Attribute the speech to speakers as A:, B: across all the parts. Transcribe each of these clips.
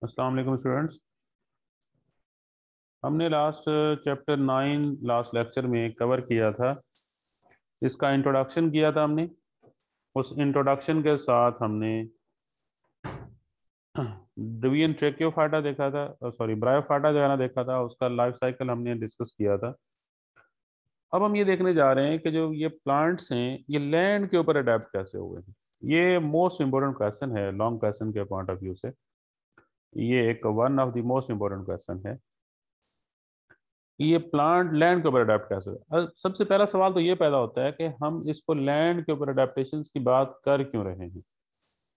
A: अस्सलाम वालेकुम स्टूडेंट्स। हमने लास्ट चैप्टर 9 लास्ट लेक्चर में कवर किया था। इसका इंट्रोडक्शन किया था हमने। उस इंट्रोडक्शन के साथ हमने डिवीजन ट्रेकियोफाटा देखा था, सॉरी ब्रायोफाटा जो है ना देखा था, उसका लाइफ साइकिल हमने डिस्कस किया था। अब हम ये देखने जा रहे हैं कि जो ये प्लांट्स हैं ये लैंड के ऊपर अडेप्ट कैसे हुए हैं। ये मोस्ट इम्पोर्टेंट क्वेश्चन है लॉन्ग क्वेश्चन के पॉइंट ऑफ व्यू से। ये एक one of the most important question है कि ये प्लांट लैंड के ऊपर अडेप्ट कैसे हुआ। सबसे पहला सवाल तो ये पैदा होता है कि हम इसको लैंड के ऊपर अडेप्टेशन की बात कर क्यों रहे हैं,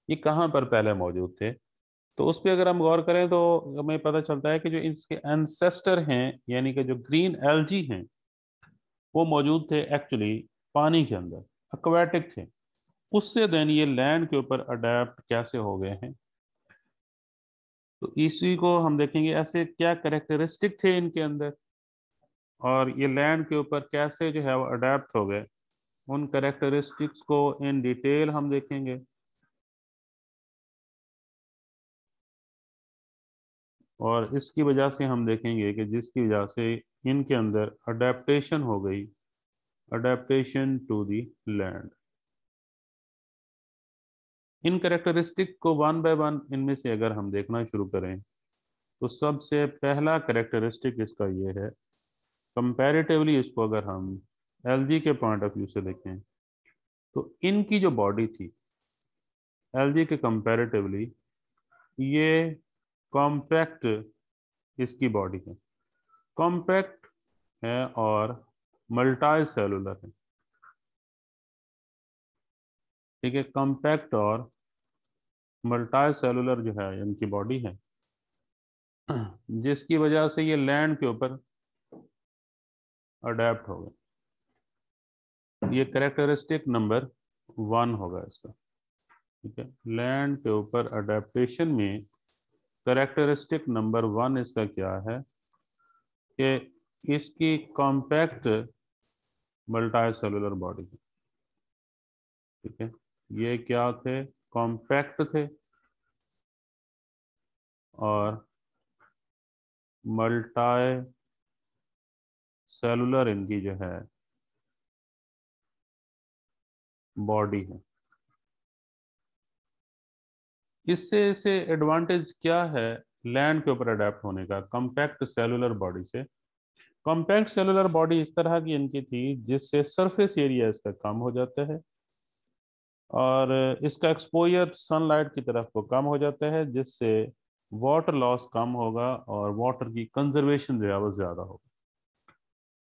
A: ये कहाँ पर पहले मौजूद थे। तो उस पर अगर हम गौर करें तो हमें पता चलता है कि जो इसके एंसेस्टर हैं यानी कि जो ग्रीन एल्जी हैं वो मौजूद थे एक्चुअली पानी के अंदर, एक्वाटिक थे। उससे देन ये लैंड के ऊपर अडेप्ट कैसे हो गए हैं, तो इसी को हम देखेंगे ऐसे क्या करेक्टरिस्टिक थे इनके अंदर और ये लैंड के ऊपर कैसे जो है वो अडेप्ट हो गए। उन करेक्टरिस्टिक्स को इन डिटेल हम देखेंगे और इसकी वजह से हम देखेंगे कि जिसकी वजह से इनके अंदर अडेप्टेशन हो गई, अडेप्टेशन टू द लैंड। इन करेक्टरिस्टिक को वन बाय वन इनमें से अगर हम देखना शुरू करें तो सबसे पहला करेक्टरिस्टिक इसका ये है, कंपैरेटिवली इसको अगर हम एलजी के पॉइंट ऑफ व्यू से देखें तो इनकी जो बॉडी थी एलजी के कंपैरेटिवली ये कॉम्पैक्ट इसकी बॉडी है, कॉम्पैक्ट है और मल्टी सेलुलर है। ठीक है, कॉम्पैक्ट और मल्टी सेलुलर जो है इनकी बॉडी है, जिसकी वजह से ये लैंड के ऊपर अडेप्ट हो गए। ये करेक्टरिस्टिक नंबर 1 होगा इसका। ठीक है, लैंड के ऊपर अडेप्टेशन में करेक्टरिस्टिक नंबर 1 इसका क्या है कि इसकी कॉम्पैक्ट मल्टी सेलुलर बॉडी है। ठीक है, ये क्या थे, कॉम्पैक्ट थे और मल्टी सेलुलर इनकी जो है बॉडी है। इससे इसे एडवांटेज क्या है लैंड के ऊपर अडेप्ट होने का कॉम्पैक्ट सेलुलर बॉडी से। कॉम्पैक्ट सेलुलर बॉडी इस तरह की इनकी थी जिससे सरफेस एरिया इसका कम हो जाता है और इसका एक्सपोजर सनलाइट की तरफ को कम हो जाता है, जिससे वाटर लॉस कम होगा और वाटर की कंजर्वेशन जो है वो ज़्यादा होगा।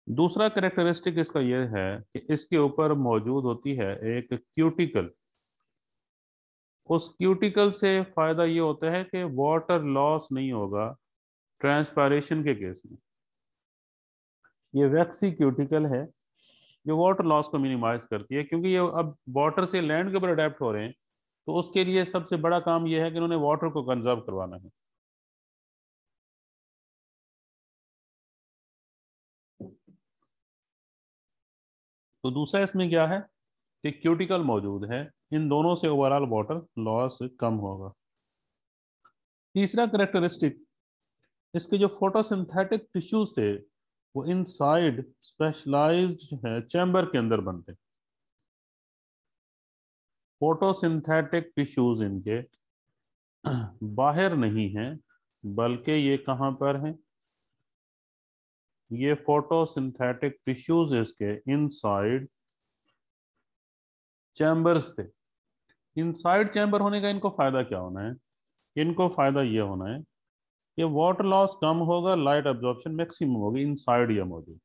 A: दूसरा करेक्टरिस्टिक इसका यह है कि इसके ऊपर मौजूद होती है एक क्यूटिकल। उस क्यूटिकल से फ़ायदा ये होता है कि वाटर लॉस नहीं होगा ट्रांसपायरेशन के केस में। ये वैक्सी क्यूटिकल है जो वाटर लॉस को मिनिमाइज करती है, क्योंकि ये अब वाटर से लैंड के ऊपर अडेप्ट हो रहे हैं तो उसके लिए सबसे बड़ा काम यह है कि उन्होंने वाटर को कंजर्व करवाना है। तो दूसरा इसमें क्या है कि क्यूटिकल मौजूद है, इन दोनों से ओवरऑल वाटर लॉस कम होगा। तीसरा करेक्टरिस्टिक, इसके जो फोटोसिंथेटिक टिश्यूज थे वो इनसाइड स्पेशलाइज्ड है चैम्बर के अंदर बनते। फोटोसिंथेटिक टिश्यूज इनके बाहर नहीं हैं बल्कि ये कहाँ पर हैं, ये फोटोसिंथेटिक टिश्यूज इसके इनसाइड चैम्बर्स थे। इनसाइड चैम्बर होने का इनको फायदा क्या होना है, इनको फायदा ये होना है कि वाटर लॉस कम होगा, लाइट एब्जॉर्प्शन मैक्सिमम होगी इनसाइड ये मौजूद।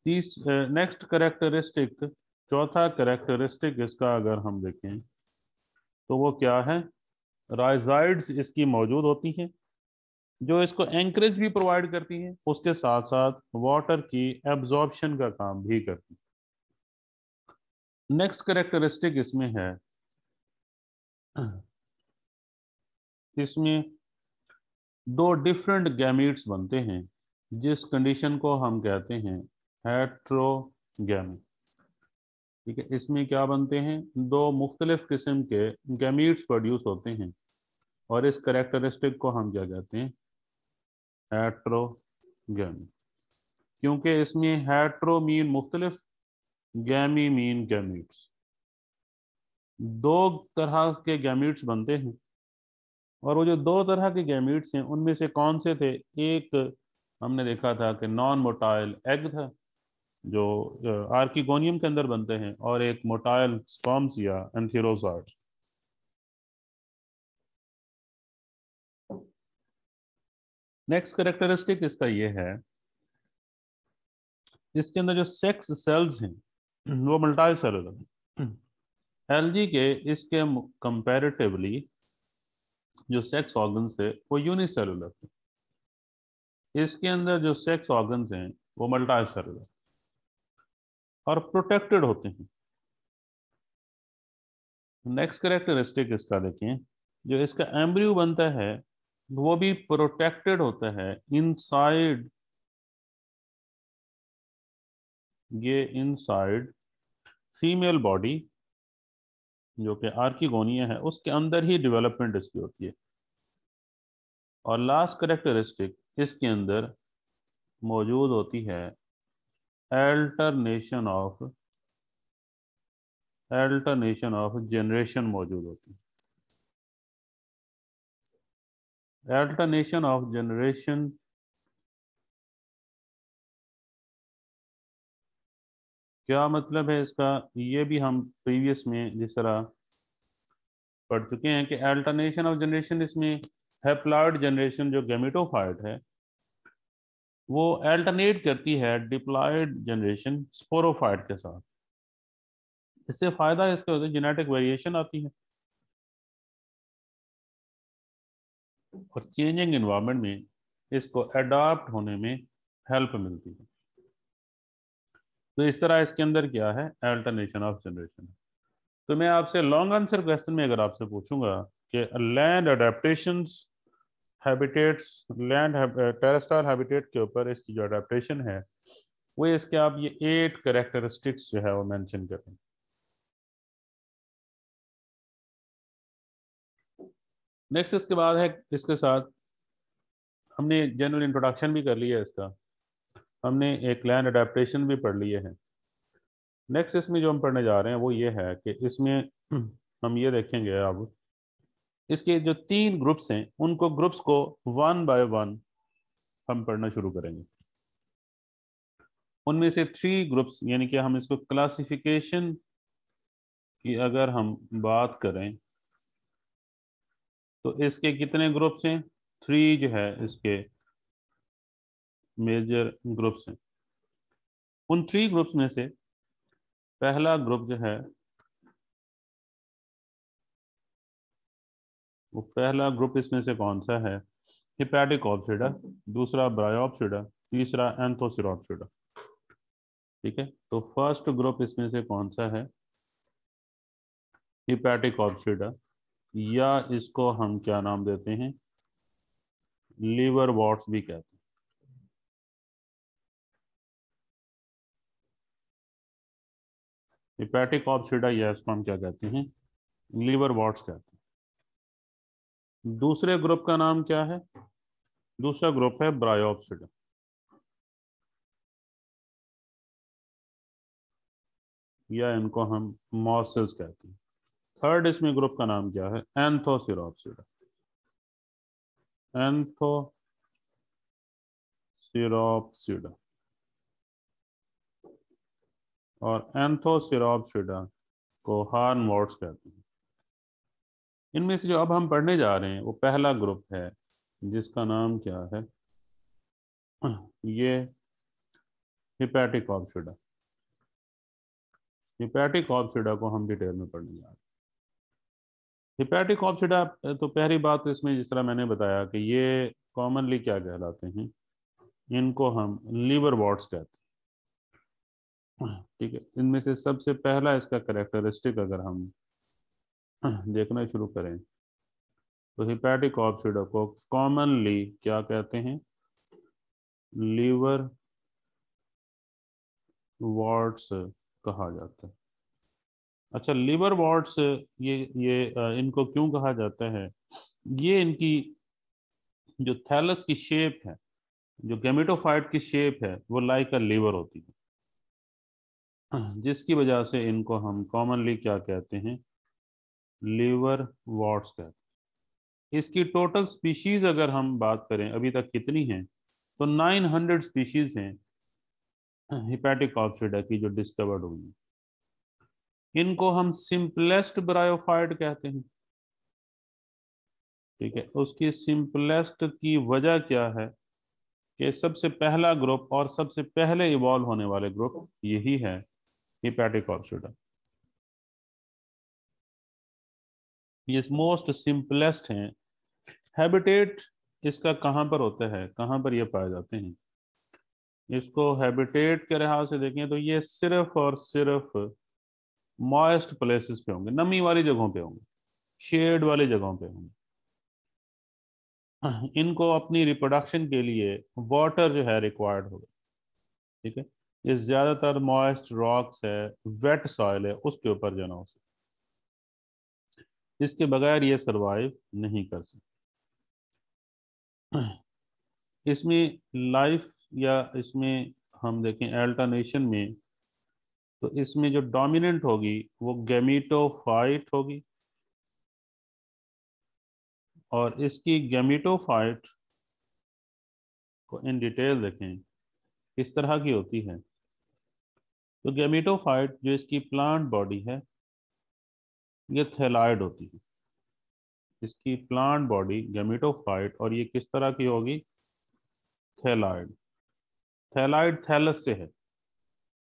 A: तीस नेक्स्ट करेक्टरिस्टिक, चौथा करेक्टरिस्टिक इसका अगर हम देखें तो वो क्या है, राइजाइड्स इसकी मौजूद होती हैं जो इसको एंकरेज भी प्रोवाइड करती हैं, उसके साथ साथ वाटर की एब्जॉर्प्शन का काम भी करती हैं। नेक्स्ट करेक्टरिस्टिक इसमें है, इसमें दो डिफरेंट गैमीट्स बनते हैं जिस कंडीशन को हम कहते हैं हेट्रोगैमी। ठीक है, इसमें क्या बनते हैं, दो मुख्तलिफ किस्म के गैमीट्स प्रोड्यूस होते हैं और इस करेक्टरिस्टिक को हम क्या कहते हैं, हेट्रोगैमी, क्योंकि इसमें हेट्रो मीन मुख्तलिफ, गैमी मीन गैमीट्स, दो तरह के गैमीट्स बनते हैं। और वो जो दो तरह के गैमीट्स हैं उनमें से कौन से थे, एक हमने देखा था कि नॉन मोटाइल एग था जो आर्किगोनियम के अंदर बनते हैं, और एक मोटाइल स्पर्म्स या एंथेरोजॉइड। नेक्स्ट करेक्टरिस्टिक इसका ये है, इसके अंदर जो सेक्स सेल्स हैं वो मल्टी सेलुलर। एलजी के इसके कंपैरेटिवली जो सेक्स ऑर्गन्स थे वो यूनिसेलुलर थे, इसके अंदर जो सेक्स ऑर्गन्स हैं वो मल्टी सेलुलर और प्रोटेक्टेड होते हैं। नेक्स्ट करेक्टरिस्टिक इसका देखें, जो इसका एम्ब्रियो बनता है वो भी प्रोटेक्टेड होता है इनसाइड, ये इनसाइड फीमेल बॉडी जो कि आर्किगोनिया है उसके अंदर ही डेवलपमेंट इसकी होती है। और लास्ट करेक्टरिस्टिक इसके अंदर मौजूद होती है अल्टरनेशन ऑफ जनरेशन मौजूद होती है। अल्टरनेशन ऑफ जनरेशन क्या मतलब है इसका, ये भी हम प्रीवियस में जिस तरह पढ़ चुके हैं कि अल्टरनेशन ऑफ जनरेशन, इसमें हैप्लॉइड जनरेशन जो गैमेटोफाइट है वो अल्टरनेट करती है डिप्लॉयड जनरेशन स्पोरोफाइट के साथ। इससे फायदा इसके होता है जेनेटिक वेरिएशन आती है और चेंजिंग इन्वायरमेंट में इसको अडॉप्ट होने में हेल्प मिलती है। तो इस तरह इसके अंदर क्या है, अल्टरनेशन ऑफ जनरेशन। तो मैं आपसे लॉन्ग आंसर क्वेश्चन में अगर आपसे पूछूंगा कि land adaptations habitats, land terrestrial habitat के ऊपर इसकी जो अडेप्टेशन है वो इसके आप ये 8 कैरेक्टरिस्टिक्स जो है वो मेंशन करें। नेक्स्ट इसके बाद है, इसके साथ हमने जनरल इंट्रोडक्शन भी कर लिया है इसका, हमने एक लैंड अडेप्टेशन भी पढ़ लिए हैं। नेक्स्ट इसमें जो हम पढ़ने जा रहे हैं वो ये है कि इसमें हम ये देखेंगे अब इसके जो 3 ग्रुप्स हैं उनको ग्रुप्स को वन बाय वन हम पढ़ना शुरू करेंगे। उनमें से 3 ग्रुप्स, यानी कि हम इसको क्लासिफिकेशन की अगर हम बात करें तो इसके कितने ग्रुप्स हैं, 3 जो है इसके मेजर ग्रुप्स हैं। उन 3 ग्रुप्स में से पहला ग्रुप जो है वो पहला ग्रुप इसमें से कौन सा है, हिपैटिक ऑप्सिडा, दूसरा ब्रायोप्सिडा, तीसरा एंथोसिरोप्सिडा। ठीक है, तो फर्स्ट ग्रुप इसमें से कौन सा है, हिपैटिक ऑप्सिडा, या इसको हम क्या नाम देते हैं, लीवर वॉट्स भी कहते हैं। हिपैटिक ऑप्सिडा या इसको हम क्या कहते हैं, लीवर वॉट्स कहते हैं। दूसरे ग्रुप का नाम क्या है, दूसरा ग्रुप है ब्रायोप्सिडा, या इनको हम मॉसेस कहते हैं। थर्ड इसमें ग्रुप का नाम क्या है, एंथोसिरोप्सिडा, एंथोसिरोप्सिडा। और एंथोसिरोप्सिडा को हार्नवॉट्स कहते हैं। इनमें से जो अब हम पढ़ने जा रहे हैं वो पहला ग्रुप है जिसका नाम क्या है, ये हिपैटिक ऑप्सिडा। हिपैटिक ऑप्सिडा को हम डिटेल में पढ़ने जा रहे हैं। हिपैटिक ऑप्सिडा, तो पहली बात तो इसमें जिस तरह मैंने बताया कि ये कॉमनली क्या कहलाते हैं, इनको हम लीवर वॉट्स कहते हैं। ठीक है, इनमें से सबसे पहला इसका करेक्टरिस्टिक अगर हम देखना शुरू करें तो हिपैटिक ऑप्सिडा को कॉमनली क्या कहते हैं, लीवर वॉट्स कहा जाता है। अच्छा, लीवर वॉट्स, ये इनको क्यों कहा जाता है, ये इनकी जो थैलस की शेप है, जो गैमेटोफाइट की शेप है, वो लाइक अ लीवर होती है, जिसकी वजह से इनको हम कॉमनली क्या कहते हैं, लीवर वॉर्ट्स कहते हैं। इसकी टोटल स्पीशीज अगर हम बात करें अभी तक कितनी हैं, तो 900 स्पीशीज हैं हिपैटिक कॉप्सिडा की जो डिस्कवर्ड हुई हैं। इनको हम सिंपलेस्ट ब्रायोफाइट कहते हैं। ठीक है, उसकी सिंपलेस्ट की वजह क्या है कि सबसे पहला ग्रुप और सबसे पहले इवॉल्व होने वाले ग्रुप यही है, हिपैटिक कॉप्सिडा। ये मोस्ट सिंपलेस्ट हैं। हैबिटेट इसका कहाँ पर होता है, कहाँ पर ये पाए जाते हैं? इसको हैबिटेट के लिहाज से देखें तो ये सिर्फ और सिर्फ मॉइस्ट प्लेसेस पे होंगे, नमी वाली जगहों पे होंगे, शेड वाली जगहों पे होंगे। इनको अपनी रिप्रोडक्शन के लिए वाटर जो है रिक्वायर्ड होगा। ठीक है, ये ज्यादातर मॉइस्ट रॉक्स है, वेट सॉइल है, उसके ऊपर जो है ना इसके बगैर ये सरवाइव नहीं कर सकते। इसमें लाइफ या इसमें हम देखें अल्टरनेशन में, तो इसमें जो डोमिनेंट होगी वो गैमीटोफाइट होगी। और इसकी गैमीटोफाइट को इन डिटेल देखें किस तरह की होती है। तो गैमीटोफाइट जो इसकी प्लांट बॉडी है, ये थैलाइड होती है। इसकी प्लांट बॉडी गैमीटोफाइट, और ये किस तरह की होगी? थैलाइड। थैलाइड थैलस से है,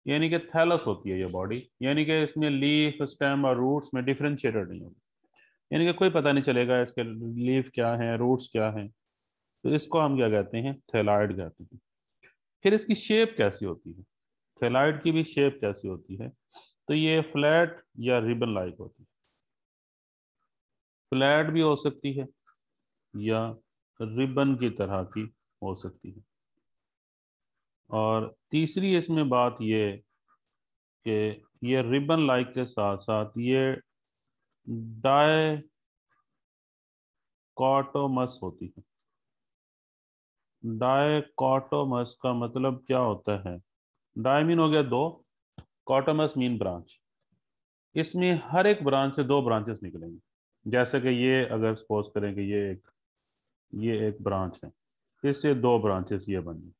A: यानी कि थैलस होती है ये बॉडी, यानी कि इसमें लीफ, स्टेम और रूट्स में डिफरेंशिएटेड नहीं होगी। यानी कि कोई पता नहीं चलेगा इसके लीफ क्या है, रूट्स क्या हैं। तो इसको हम क्या कहते हैं? थैलाइड कहते हैं। फिर इसकी शेप कैसी होती है? थैलाइड की भी शेप कैसी होती है? तो ये फ्लैट या रिबन लाइक होती है। फ्लैट भी हो सकती है या रिबन की तरह की हो सकती है। और तीसरी इसमें बात ये कि ये रिबन लाइक के साथ साथ ये डायकॉटोमस होती है। डायकॉटोमस का मतलब क्या होता है? डाई मीन हो गया दो, कॉटोमस मीन ब्रांच। इसमें हर एक ब्रांच से दो ब्रांचेस निकलेंगे। जैसे कि ये अगर सपोज करें कि ये एक ब्रांच है, इससे दो ब्रांचेस ये बनी।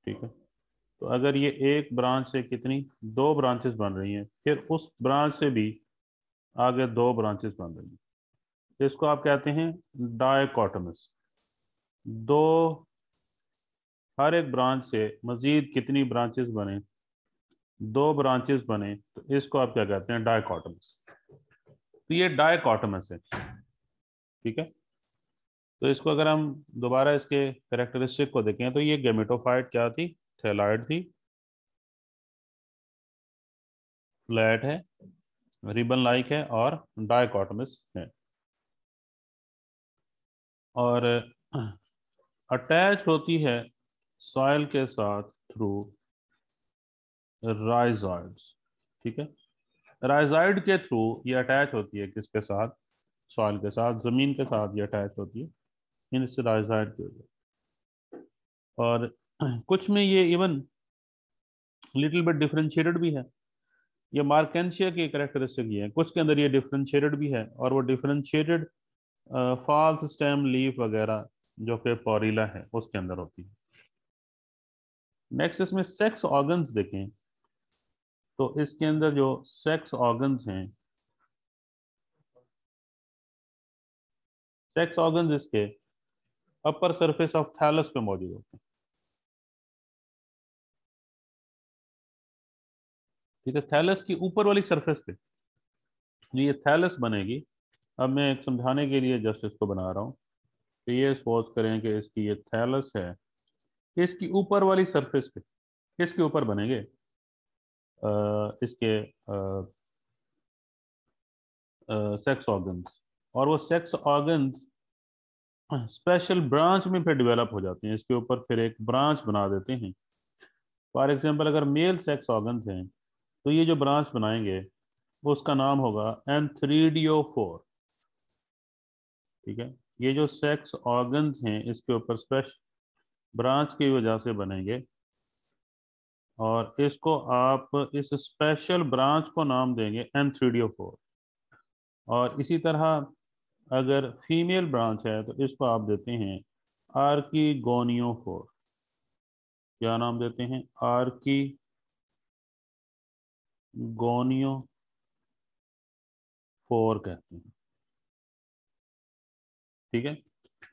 A: ठीक है, तो अगर ये एक ब्रांच से कितनी, दो ब्रांचेस बन रही हैं, फिर उस ब्रांच से भी आगे दो ब्रांचेस बन रही हैं, इसको आप कहते हैं डायकॉटोमस। दो, हर एक ब्रांच से मजीद कितनी ब्रांचेस बने? दो ब्रांचेस बने, तो इसको आप क्या कहते हैं? डायकॉटोमस। तो ये डायकॉटोमस है। ठीक है, तो इसको अगर हम दोबारा इसके कैरेक्टरिस्टिक को देखें तो ये गेमेटोफाइट क्या थी? थैलाइड थी, फ्लैट है, रिबन लाइक है और डायकॉटोमस है। और अटैच होती है सॉइल के साथ थ्रू राइजॉइड्स। ठीक है, राइजॉइड के थ्रू ये अटैच होती है किसके साथ? सॉइल के साथ, जमीन के साथ ये अटैच होती है, इनसे राइजॉइड की वजह। और कुछ में ये इवन लिटिल बिट डिफरेंशिएटेड भी है। ये मार्केंशिया की कैरेक्टरिस्टिक ये है, कुछ के अंदर ये डिफरेंशिएटेड भी है, और वो डिफरेंशिएटेड फॉल्स स्टेम लीफ वगैरह जो कि पोरिला है उसके अंदर होती है। नेक्स्ट इसमें सेक्स ऑर्गन्स देखें, तो इसके अंदर जो सेक्स ऑर्गन्स हैं, सेक्स ऑर्गन्स इसके अपर सरफेस ऑफ थैलस पे मौजूद होते हैं। ठीक है, थैलस की ऊपर वाली सरफेस पे जो ये थैलस बनेगी, अब मैं एक समझाने के लिए जस्ट इसको बना रहा हूँ। तो ये सपोज करें कि इसकी ये थैलस है, इसकी ऊपर वाली सरफेस पे इसके ऊपर बनेंगे इसके सेक्स ऑर्गन्स। और वो सेक्स ऑर्गन्स स्पेशल ब्रांच में फिर डेवलप हो जाते हैं, इसके ऊपर फिर एक ब्रांच बना देते हैं। फॉर एग्जांपल अगर मेल सेक्स ऑर्गन्स हैं, तो ये जो ब्रांच बनाएंगे उसका नाम होगा एंथ्रीडियो फोर। ठीक है। ये जो सेक्स ऑर्गन्स हैं इसके ऊपर स्पेशल ब्रांच की वजह से बनेंगे, और इसको आप इस स्पेशल ब्रांच को नाम देंगे एंथ्रीडियोफोर। और इसी तरह अगर फीमेल ब्रांच है तो इसको आप देते हैं आर्कीगोनियोफोर। क्या नाम देते हैं? आर्कीगोनियोफोर कहते हैं। ठीक है।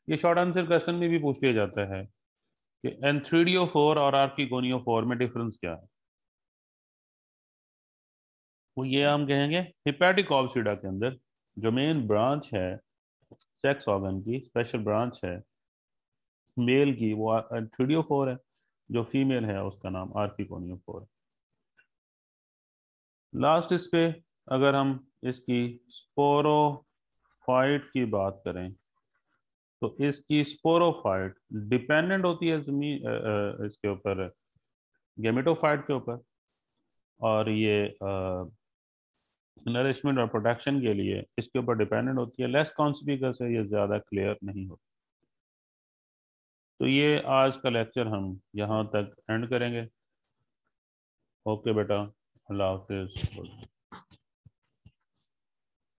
A: ये शॉर्ट आंसर क्वेश्चन में भी पूछ लिया जाता है कि एंथ्रीडियोफोर और आर्कीगोनियोफोर में डिफरेंस क्या है। वो ये हम कहेंगे हिपैटिक ऑब्सिडा के अंदर जो मेन ब्रांच है सेक्स ऑर्गन की, स्पेशल ब्रांच है मेल की, वो एंथ्रीडियोफोर है। जो फीमेल है उसका नाम आर्कीगोनियोफोर है। लास्ट इस पे अगर हम इसकी स्पोरोफाइट की बात करें तो इसकी स्पोरोफाइट डिपेंडेंट होती है इसके ऊपर, गेमेटोफाइट के ऊपर। और ये नरिशमेंट और प्रोटेक्शन के लिए इसके ऊपर डिपेंडेंट होती है। लेस कॉन्स्पिकस है, ये ज़्यादा क्लियर नहीं होती। तो ये आज का लेक्चर हम यहाँ तक एंड करेंगे। ओके बेटा, अल्लाह हाफिज़।